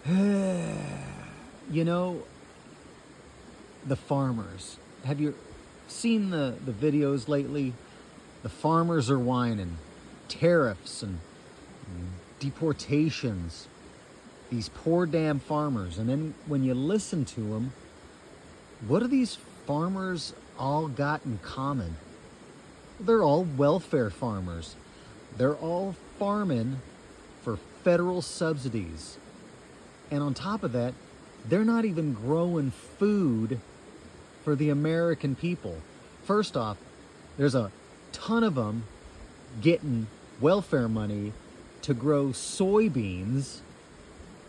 You know, the farmers. Have you seen the videos lately? The farmers are whining. Tariffs and deportations. These poor damn farmers. And then when you listen to them, what do these farmers all got in common? They're all welfare farmers. They're all farming for federal subsidies. And on top of that, they're not even growing food for the American people. First off, there's a ton of them getting welfare money to grow soybeans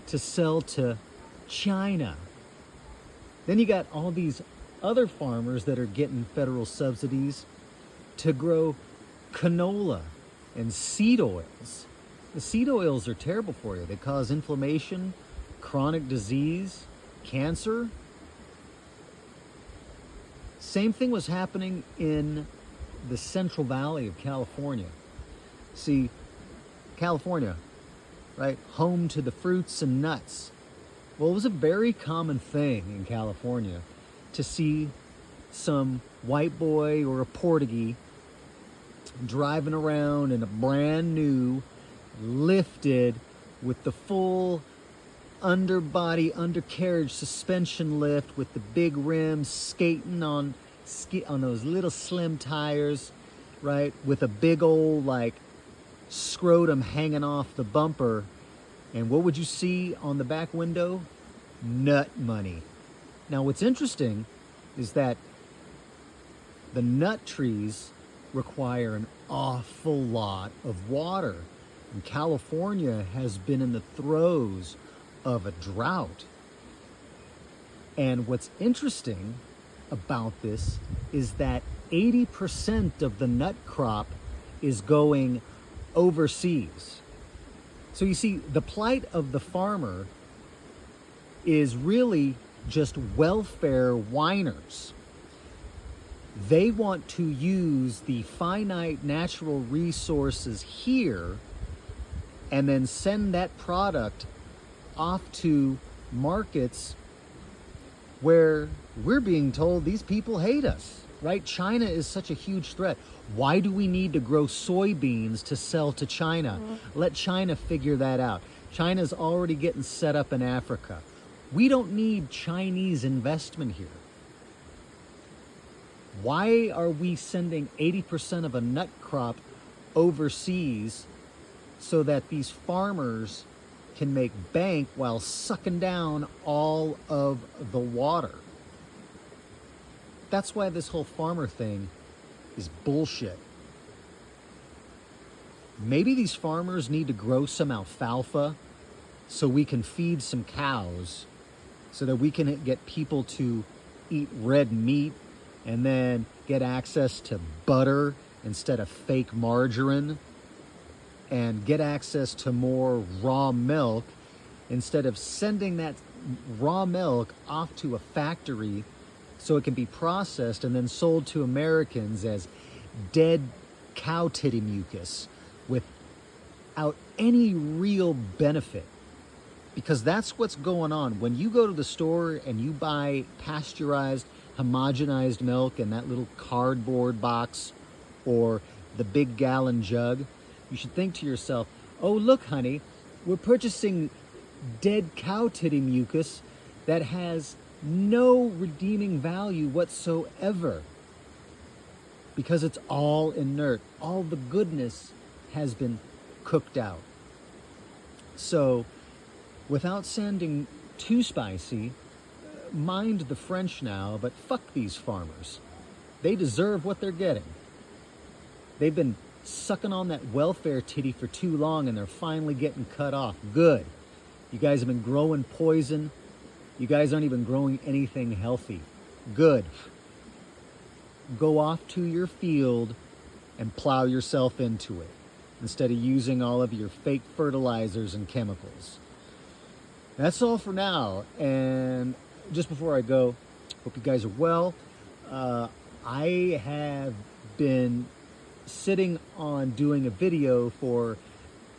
to sell to China. Then you got all these other farmers that are getting federal subsidies to grow canola and seed oils. The seed oils are terrible for you. They cause inflammation, chronic disease, cancer. Same thing was happening in the Central Valley of California. See, California, right, home to the fruits and nuts. Well, it was a very common thing in California to see some white boy or a Portuguese driving around in a brand new, lifted, with the full undercarriage suspension lift with the big rims, skating on those little slim tires, right, with a big old like scrotum hanging off the bumper. And what would you see on the back window? Nut money. Now what's interesting is that the nut trees require an awful lot of water. And California has been in the throes of a drought. And what's interesting about this is that 80% of the nut crop is going overseas. So you see, the plight of the farmer is really just welfare whiners. They want to use the finite natural resources here and then send that product off to markets where we're being told these people hate us, right? China is such a huge threat. Why do we need to grow soybeans to sell to China? Let China figure that out. China's already getting set up in Africa. We don't need Chinese investment here. Why are we sending 80% of a nut crop overseas so that these farmers can make bank while sucking down all of the water? That's why this whole farmer thing is bullshit. Maybe these farmers need to grow some alfalfa so we can feed some cows, so that we can get people to eat red meat and then get access to butter instead of fake margarine, and get access to more raw milk instead of sending that raw milk off to a factory so it can be processed and then sold to Americans as dead cow titty mucus without any real benefit. Because that's what's going on. When you go to the store and you buy pasteurized, homogenized milk in that little cardboard box or the big gallon jug, you should think to yourself, oh, look, honey, we're purchasing dead cow titty mucus that has no redeeming value whatsoever because it's all inert. All the goodness has been cooked out. So, without sounding too spicy, mind the French now, but fuck these farmers. They deserve what they're getting. They've been sucking on that welfare titty for too long and they're finally getting cut off. Good. You guys have been growing poison. You guys aren't even growing anything healthy. Good. Go off to your field and plow yourself into it instead of using all of your fake fertilizers and chemicals. That's all for now. And just before I go, hope you guys are well. I have been sitting on doing a video for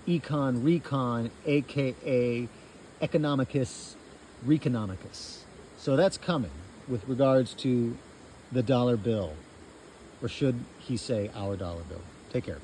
Econ Recon, aka economicus reconomicus. So that's coming with regards to the dollar bill. Or should he say our dollar bill? Take care.